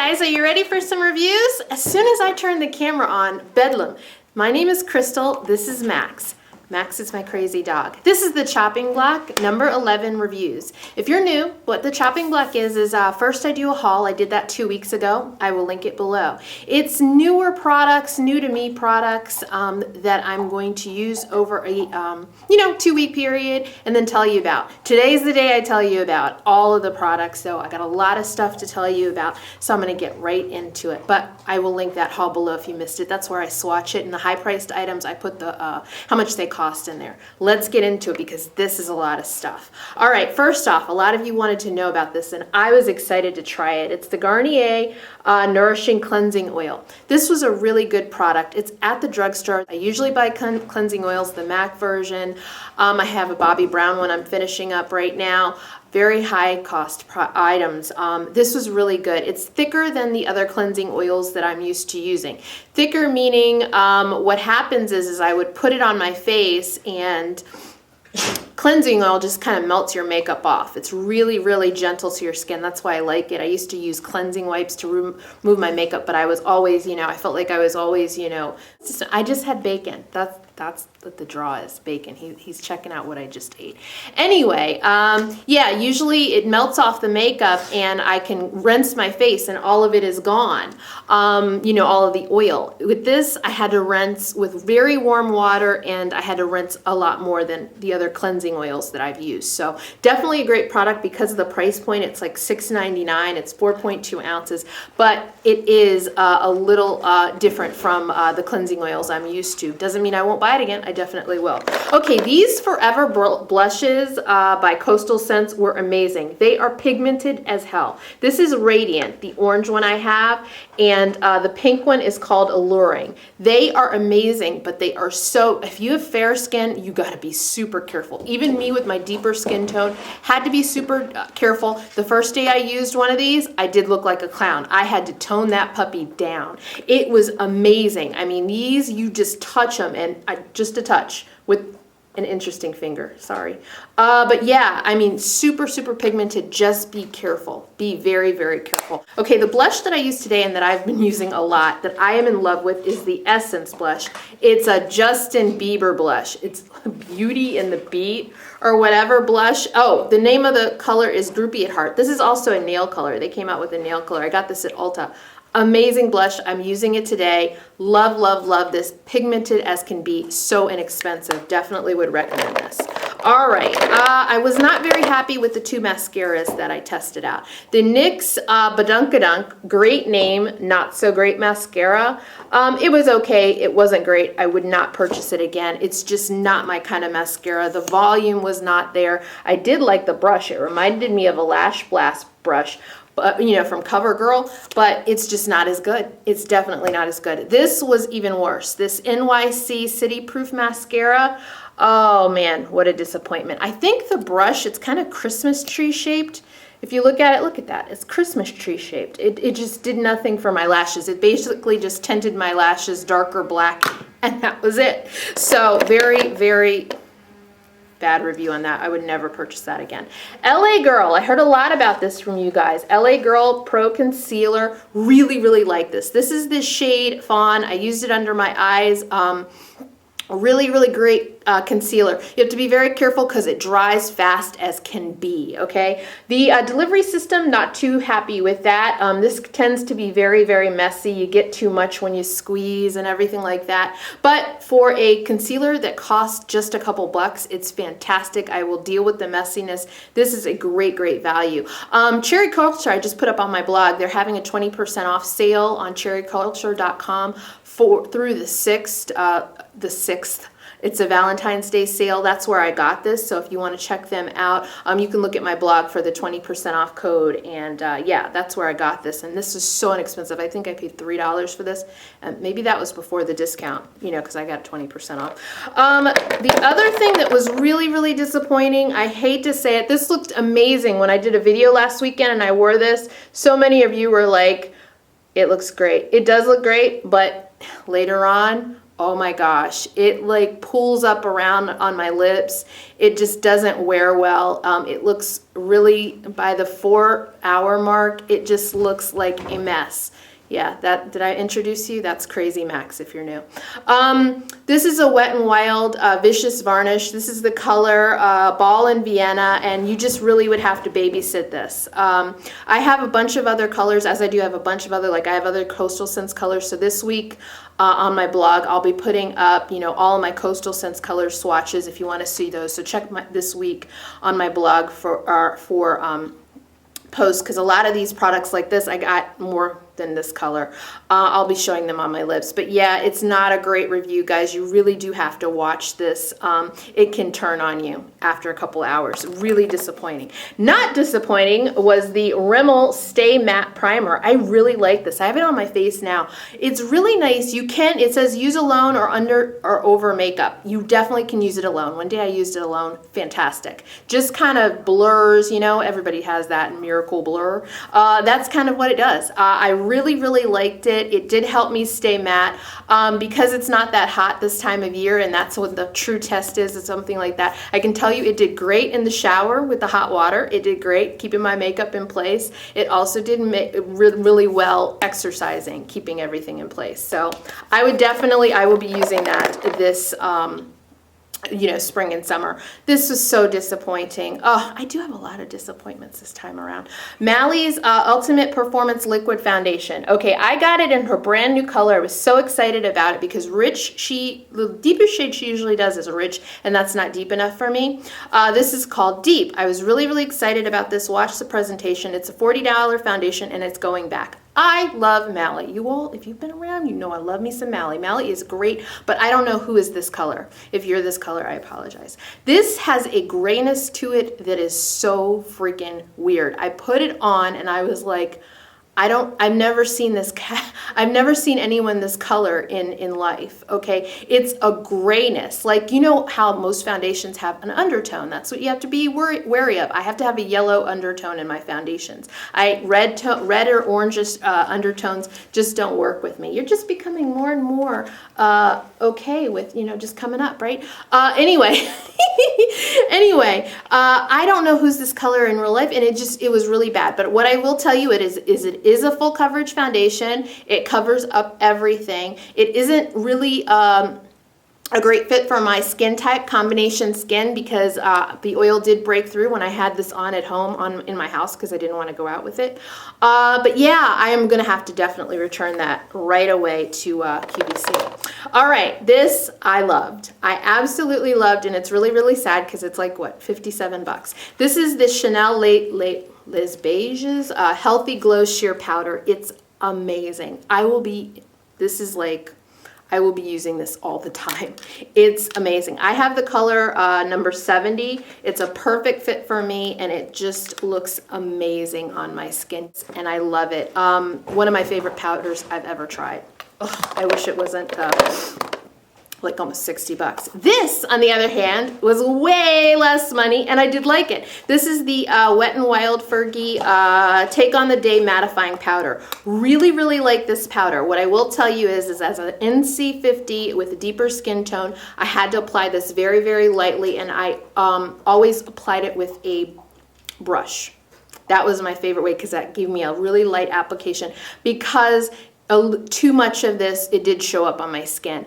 guys, are you ready for some reviews? As soon as I turn the camera on, bedlam. My name is Crystal, this is Max. Max is my crazy dog. This is the chopping block, number 11 reviews. If you're new, what the chopping block is first I do a haul. I did that 2 weeks ago. I will link it below. It's newer products, new to me products that I'm going to use over a 2-week period and then tell you about. Today's the day I tell you about all of the products, so I got a lot of stuff to tell you about, so I'm going to get right into it. But I will link that haul below if you missed it. That's where I swatch it. And the high-priced items, I put the how much they cost in there. Let's get into it because this is a lot of stuff. All right, first off, a lot of you wanted to know about this and I was excited to try it. It's the Garnier Nourishing Cleansing Oil. This was a really good product. It's at the drugstore. I usually buy cleansing oils, the MAC version. I have a Bobbi Brown one I'm finishing up right now. Very high cost items. This was really good. It's thicker than the other cleansing oils that I'm used to using. Thicker meaning what happens is I would put it on my face and cleansing oil just kind of melts your makeup off. It's really, really gentle to your skin. That's why I like it. I used to use cleansing wipes to remove my makeup, but I was always, I felt like I was always, I just had bacon. That's what the draw is, bacon. He's checking out what I just ate. Anyway, yeah, usually it melts off the makeup and I can rinse my face and all of it is gone. All of the oil. With this, I had to rinse with very warm water and I had to rinse a lot more than the other cleansing oils that I've used. So definitely a great product because of the price point. It's like $6.99. It's 4.2 ounces, but it is a little different from the cleansing oils I'm used to. Doesn't mean I won't buy it again. I definitely will. Okay, these Forever blushes by Coastal Scents were amazing. They are pigmented as hell. This is Radiant, the orange one I have, and the pink one is called Alluring. They are amazing, but they are so, if you have fair skin, you gotta be super careful. Even me with my deeper skin tone had to be super careful. The first day I used one of these, I did look like a clown. I had to tone that puppy down. It was amazing. I mean, these, you just touch them and just a touch with an interesting finger, sorry. But yeah, I mean, super, super pigmented. Just be careful. Be very, very careful. Okay, the blush that I use today and that I've been using a lot, that I am in love with, is the Essence blush. It's a Justin Bieber blush. It's Beauty and the Beat or whatever blush. Oh, the name of the color is Droopy at Heart. This is also a nail color. They came out with a nail color. I got this at Ulta. Amazing blush. I'm using it today. Love, love, love this. Pigmented as can be. So inexpensive. Definitely would recommend this. All right. I was not very happy with the two mascaras that I tested out. The NYX Badunkadunk, great name, not so great mascara. It was okay. It wasn't great. I would not purchase it again. It's just not my kind of mascara. The volume was not there. I did like the brush. It reminded me of a Lash Blast brush. From CoverGirl, but it's just not as good. It's definitely not as good. This was even worse. This NYC City Proof Mascara, oh man, what a disappointment. I think the brush, it's kind of Christmas tree shaped. If you look at it, look at that. It's Christmas tree shaped. It just did nothing for my lashes. It basically just tinted my lashes darker black, and that was it. So very, very bad review on that. I would never purchase that again. l.a.girl. I heard a lot about this from you guys. l.a.girl Pro Concealer. Really, really like this. This is the shade Fawn. I used it under my eyes. Really, really great concealer. You have to be very careful because it dries fast as can be, okay? The delivery system, not too happy with that. This tends to be very, very messy. You get too much when you squeeze and everything like that. But for a concealer that costs just a couple bucks, it's fantastic. I will deal with the messiness. This is a great, great value. Cherry Culture, I just put up on my blog. They're having a 20% off sale on cherryculture.com through the 6th. It's a Valentine's Day sale. That's where I got this. So if you want to check them out, you can look at my blog for the 20% off code. And yeah, that's where I got this. And this is so inexpensive. I think I paid $3 for this. And maybe that was before the discount, because I got 20% off. The other thing that was really, really disappointing, I hate to say it, this looked amazing when I did a video last weekend and I wore this. So many of you were like, it looks great. It does look great, but later on, Oh my gosh, it like pulls up around on my lips. It just doesn't wear well. It looks really, by the 4-hour mark, it just looks like a mess. Yeah, did I introduce you? That's Crazy Max if you're new. This is a Wet n Wild Vicious Varnish. This is the color Ball in Vienna, and you just really would have to babysit this. I have a bunch of other colors, as I do have a bunch of other, like I have other Coastal Scents colors. So this week on my blog, I'll be putting up, all of my Coastal Scents color swatches if you want to see those. So check this week on my blog for posts, because a lot of these products like this, I got more than this color. I'll be showing them on my lips. But yeah, it's not a great review, guys. You really do have to watch this. It can turn on you after a couple hours. Really disappointing. Not disappointing was the Rimmel Stay Matte Primer. I really like this. I have it on my face now. It's really nice. It says use alone or under or over makeup. You definitely can use it alone. One day I used it alone. Fantastic. Just kind of blurs, everybody has that miracle blur. That's kind of what it does. I really, really liked it. It did help me stay matte because it's not that hot this time of year, and that's what the true test is, something like that. I can tell you it did great in the shower with the hot water. It did great keeping my makeup in place. It also did really well exercising, keeping everything in place. So I will be using that this spring and summer. This was so disappointing. Oh, I do have a lot of disappointments this time around. Mally's Ultimate Performance Liquid Foundation. Okay, I got it in her brand new color. I was so excited about it because the deepest shade she usually does is rich, and that's not deep enough for me. This is called Deep. I was really, really excited about this. Watch the presentation. It's a $40 foundation, and it's going back. I love Mally. You all, if you've been around, you know I love me some Mally. Mally is great, but I don't know who is this color. If you're this color, I apologize. This has a grayness to it that is so freaking weird. I put it on and I was like, I've never seen this I've never seen anyone this color in life, okay? It's a grayness. Like, how most foundations have an undertone. That's what you have to be wary of. I have to have a yellow undertone in my foundations. Red or orange undertones just don't work with me. You're just becoming more and more okay with, just coming up, right? Anyway, I don't know who's this color in real life, and it was really bad. But what I will tell you, it is a full coverage foundation. It covers up everything. It isn't really a great fit for my skin type, combination skin, because the oil did break through when I had this on at home in my house because I didn't want to go out with it. But yeah, I am going to have to definitely return that right away to QVC. All right, this I loved. I absolutely loved, and it's really, really sad because it's like, what, $57. This is the Chanel Les Beiges Healthy Glow Sheer Powder. It's amazing. I will be using this all the time. It's amazing. I have the color number 70. It's a perfect fit for me, and it just looks amazing on my skin, and I love it. One of my favorite powders I've ever tried. Ugh, I wish it wasn't like almost $60. This, on the other hand, was way less money, and I did like it. This is the Wet n Wild Fergie Take on the Day Mattifying Powder. Really, really like this powder. What I will tell you is as an NC50 with a deeper skin tone, I had to apply this very, very lightly, and I always applied it with a brush. That was my favorite way because that gave me a really light application, because too much of this, it did show up on my skin.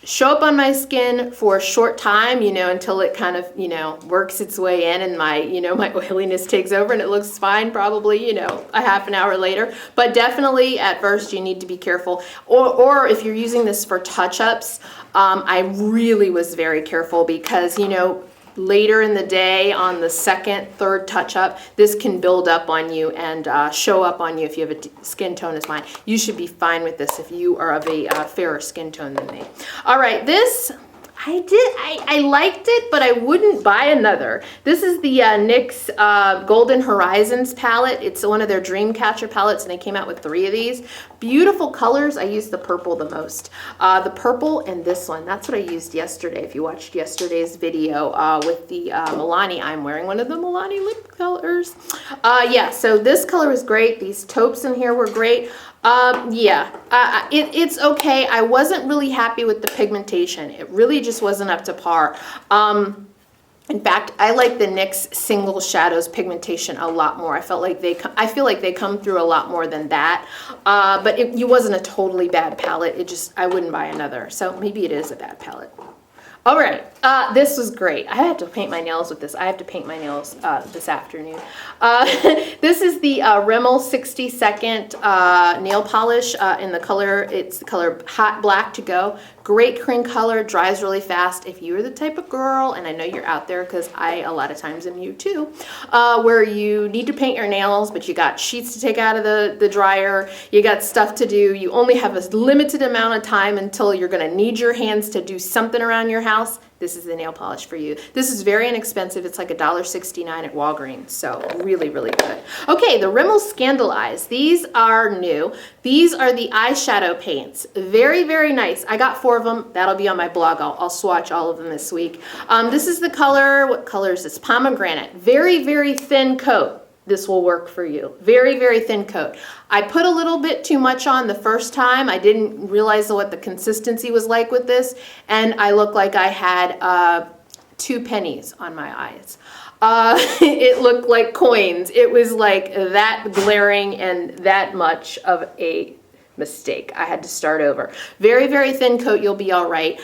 Show up on my skin for a short time, until it kind of, works its way in, and my, my oiliness takes over and it looks fine probably, a half an hour later. But definitely at first you need to be careful. Or if you're using this for touch-ups, I really was very careful because, later in the day on the second, third touch-up, this can build up on you and show up on you if you have a skin tone as mine. You should be fine with this if you are of a fairer skin tone than me. All right, this, I liked it, but I wouldn't buy another. This is the NYX Golden Horizons palette. It's one of their Dreamcatcher palettes, and they came out with 3 of these. Beautiful colors. I use the purple the most. The purple and this one. That's what I used yesterday. If you watched yesterday's video with the Milani, I'm wearing one of the Milani lip colors. Yeah, so this color was great. These taupes in here were great. It's okay. I wasn't really happy with the pigmentation. It really just wasn't up to par. In fact, I like the NYX Single Shadows pigmentation a lot more. I feel like they come through a lot more than that. But it wasn't a totally bad palette. I wouldn't buy another. So maybe it is a bad palette. All right, this was great. I had to paint my nails with this. I have to paint my nails this afternoon. This is the Rimmel 60-second nail polish in the color, it's the color Hot Black to Go. Great cream color, dries really fast. If you're the type of girl, and I know you're out there because I a lot of times am you too, where you need to paint your nails, but you got sheets to take out of the dryer, you got stuff to do, you only have a limited amount of time until you're gonna need your hands to do something around your house, this is the nail polish for you. This is very inexpensive. It's like $1.69 at Walgreens, so really, really good. Okay, the Rimmel Scandal Eyes. These are new. These are the eyeshadow paints. Very, very nice. I got 4 of them. That'll be on my blog. I'll swatch all of them this week. This is the color. What color is this? Pomegranate. Very, very thin coat. This will work for you. Very, very thin coat. I put a little bit too much on the first time. I didn't realize what the consistency was like with this, and I looked like I had 2 pennies on my eyes. It looked like coins. It was like that glaring and that much of a mistake. I had to start over. Very, very thin coat. You'll be all right.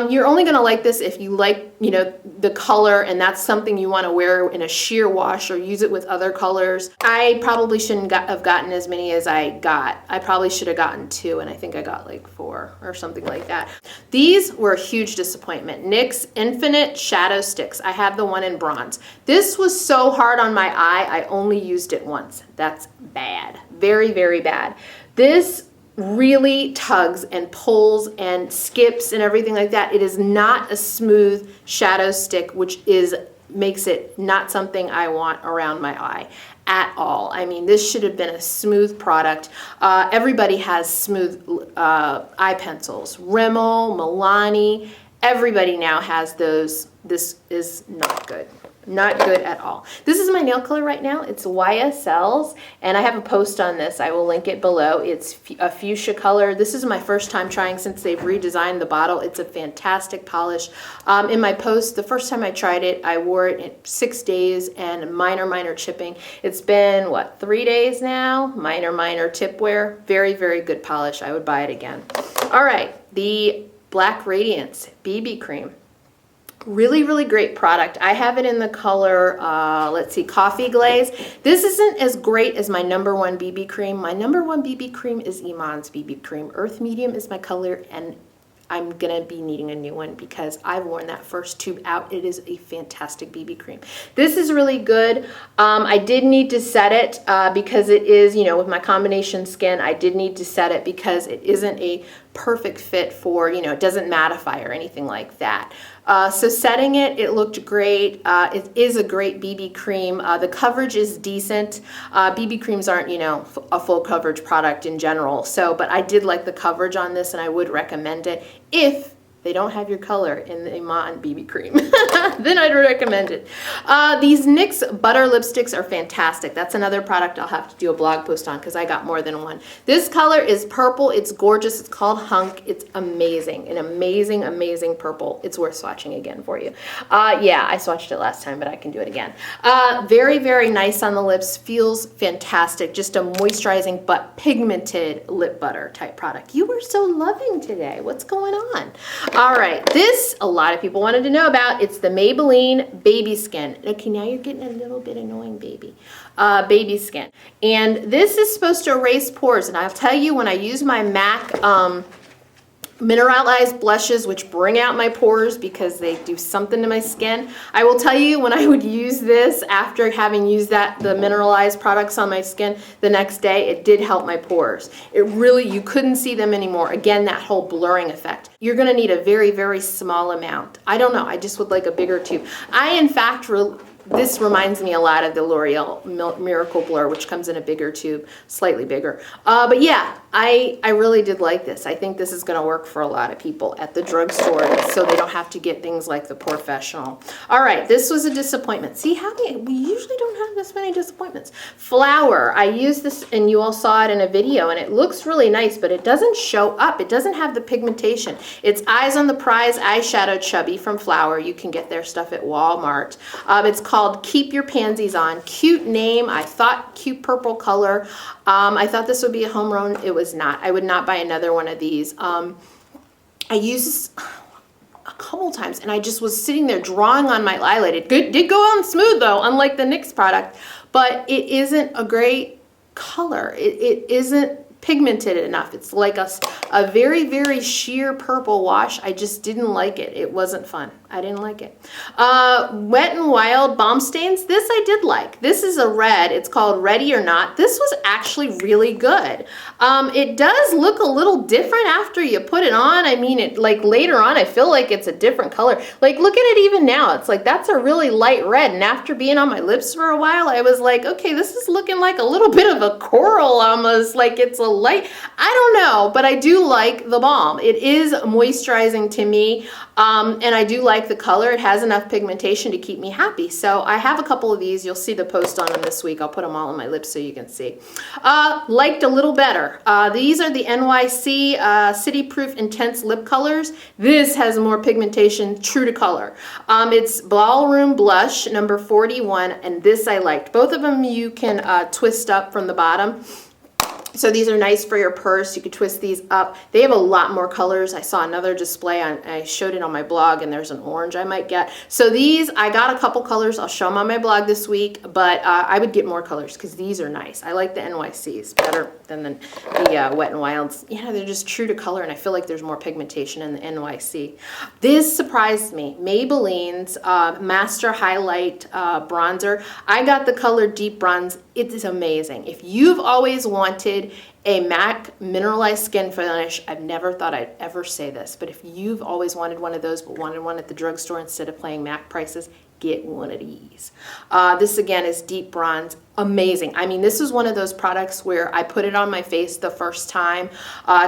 You're only going to like this if you like, the color, and that's something you want to wear in a sheer wash or use it with other colors. I probably shouldn't have gotten as many as I got. I probably should have gotten 2, and I think I got like 4 or something like that. These were a huge disappointment. NYX Infinite Shadow Sticks. I have the one in bronze. This was so hard on my eye, I only used it once. That's bad. Very, very bad. This really tugs and pulls and skips and everything like that. It is not a smooth shadow stick, which makes it not something I want around my eye at all. I mean, this should have been a smooth product. Everybody has smooth eye pencils. Rimmel, Milani, everybody now has those. This is not good. Not good at all. This is my nail color right now. It's YSL's, and I have a post on this. I will link it below. It's a fuchsia color. This is my first time trying since they've redesigned the bottle. It's a fantastic polish. In my post, the first time I tried it, I wore it in 6 days and minor chipping. It's been, 3 days now? Minor tip wear. Very, very good polish. I would buy it again. All right, the Black Radiance BB cream. Really, really great product. I have it in the color, let's see, Coffee Glaze. This isn't as great as my #1 BB cream. My #1 BB cream is Iman's BB cream. Earth Medium is my color, and I'm gonna be needing a new one because I've worn that first tube out. It is a fantastic BB cream. This is really good. I did need to set it because it is, with my combination skin, I did need to set it because it isn't a perfect fit for, it doesn't mattify or anything like that. So setting it, it looked great. It is a great BB cream. The coverage is decent. BB creams aren't, a full coverage product in general. But I did like the coverage on this, and I would recommend it if they don't have your color in the Iman BB cream. Then I'd recommend it. These NYX butter lipsticks are fantastic. That's another product I'll have to do a blog post on because I got more than one. This color is purple. It's gorgeous. It's called Hunk. It's amazing. An amazing, amazing purple. It's worth swatching again for you. Yeah, I swatched it last time, but I can do it again. Very, very nice on the lips. Feels fantastic. Just a moisturizing but pigmented lip butter type product. You were so loving today. What's going on? All right, this a lot of people wanted to know about. It's the Maybelline Baby Skin. Okay, now you're getting a little bit annoying, baby. Baby Skin. And this is supposed to erase pores. And I'll tell you, when I use my MAC mineralized blushes, which bring out my pores because they do something to my skin. I will tell you, when I would use this after having used the mineralized products on my skin the next day, it did help my pores. It really, you couldn't see them anymore. Again, that whole blurring effect. You're going to need a very, very small amount. I don't know. I just would like a bigger tube. In fact, this reminds me a lot of the L'Oreal Miracle Blur, which comes in a bigger tube, slightly bigger. But yeah, I really did like this. I think this is going to work for a lot of people at the drugstore, so they don't have to get things like the Professional. All right, this was a disappointment. See how we usually don't have this many disappointments. Flower. I used this, and you all saw it in a video, and it looks really nice, but it doesn't show up. It doesn't have the pigmentation. It's Eyes on the Prize Eyeshadow Chubby from Flower. You can get their stuff at Walmart. It's called Keep Your Pansies On. Cute name. I thought cute purple color. I thought this would be a home run. It was not. I would not buy another one of these. I used this a couple times, and I just was sitting there drawing on my eyelid. It did go on smooth though, unlike the NYX product, but it isn't a great color. It isn't pigmented enough. It's like a very, very sheer purple wash. I just didn't like it. It wasn't fun. I didn't like it. Wet n Wild Balm Stains. This I did like. This is a red. It's called Ready or Not. This was actually really good. It does look a little different after you put it on. I mean, it like later on, I feel like it's a different color. Like, look at it even now. It's like, that's a really light red. And after being on my lips for a while, I was like, okay, this is looking like a little bit of a coral almost, like it's a light. I don't know, but I do like the balm. It is moisturizing to me, and I do like the color. It has enough pigmentation to keep me happy. So I have a couple of these. You'll see the post on them this week. I'll put them all on my lips so you can see. Liked a little better. These are the NYC City Proof Intense Lip Colors. This has more pigmentation, true to color. It's Ballroom Blush, number 41, and this I liked. Both of them you can twist up from the bottom. So these are nice for your purse. You could twist these up. They have a lot more colors. I saw another display I showed it on my blog, and there's an orange I might get. So these, I got a couple colors. I'll show them on my blog this week, but I would get more colors because these are nice. I like the NYCs better than the Wet n Wilds. You know, they're just true to color, and I feel like there's more pigmentation in the NYC. This surprised me. Maybelline's Master Highlight Bronzer. I got the color Deep Bronze. It is amazing. If you've always wanted a MAC mineralized skin finish, I've never thought I'd ever say this, but if you've always wanted one of those but wanted one at the drugstore instead of paying MAC prices, get one of these. This again is Deep Bronze. Amazing. I mean, this is one of those products where I put it on my face the first time,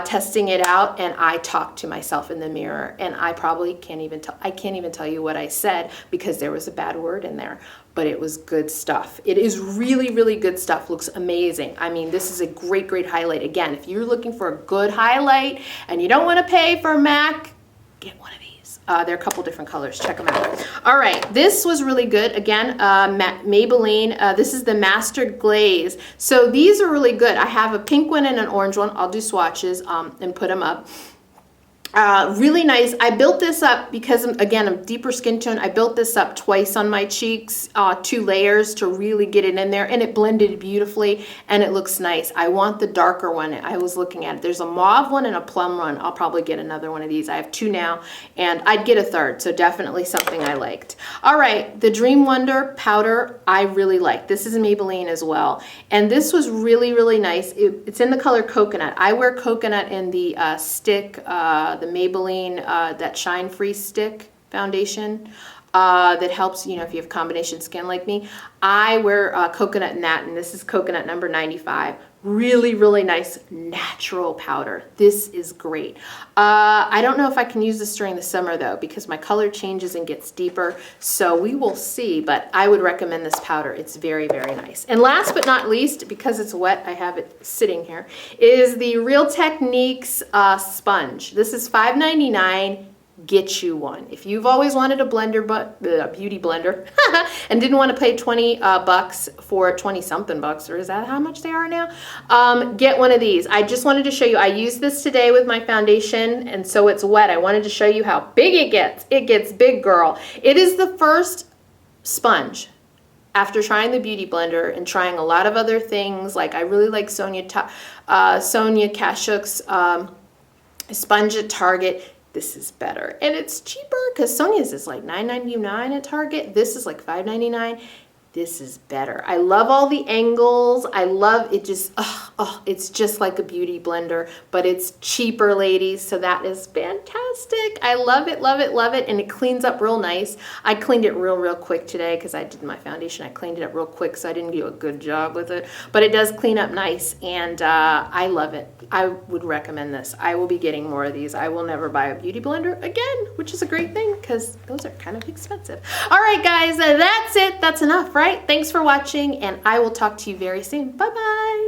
testing it out, and I talked to myself in the mirror, and I probably can't even tell you what I said because there was a bad word in there, but it was good stuff. It is really, really good stuff. Looks amazing. I mean, this is a great, great highlight. Again, if you're looking for a good highlight and you don't want to pay for MAC, get one of these. There are a couple different colors. Check them out. All right, this was really good. Again, Maybelline. This is the Master Glaze. So these are really good. I have a pink one and an orange one. I'll do swatches and put them up. Really nice. I built this up because, again, I'm deeper skin tone. I built this up twice on my cheeks, 2 layers to really get it in there, and it blended beautifully, and it looks nice. I want the darker one. I was looking at it. There's a mauve one and a plum one. I'll probably get another one of these. I have 2 now, and I'd get a third, so definitely something I liked. All right, the Dream Wonder powder I really like. This is Maybelline as well, and this was really, really nice. It's in the color Coconut. I wear Coconut in the stick, the Maybelline that Shine Free Stick foundation that helps, you know, if you have combination skin like me. I wear Coconut in that, and this is Coconut number 95. Really, really nice natural powder. This is great. I don't know if I can use this during the summer though, because my color changes and gets deeper, so we will see, but I would recommend this powder. It's very, very nice. And last but not least, because it's wet, I have it sitting here, is the Real Techniques sponge. This is $5.99. Get you one. If you've always wanted a blender, but a beauty blender, and didn't want to pay 20 bucks for 20 something bucks, or is that how much they are now? Get one of these. I just wanted to show you. I used this today with my foundation, and so it's wet. I wanted to show you how big it gets. It gets big, girl. It is the first sponge after trying the beauty blender and trying a lot of other things. Like I really like Sonia Kashuk's Sponge at Target. This is better, and it's cheaper because Sonia's is like $9.99 at Target. This is like $5.99. This is better. I love all the angles. I love it. Just it's just like a beauty blender, but it's cheaper, ladies. So that is fantastic. I love it, love it, love it, and it cleans up real nice. I cleaned it real quick today because I did my foundation. I cleaned it up real quick, so I didn't do a good job with it, but it does clean up nice, and I love it. I would recommend this. I will be getting more of these. I will never buy a beauty blender again, which is a great thing because those are kind of expensive. All right, guys, that's it. That's enough, right? Thanks for watching, and I will talk to you very soon. Bye-bye.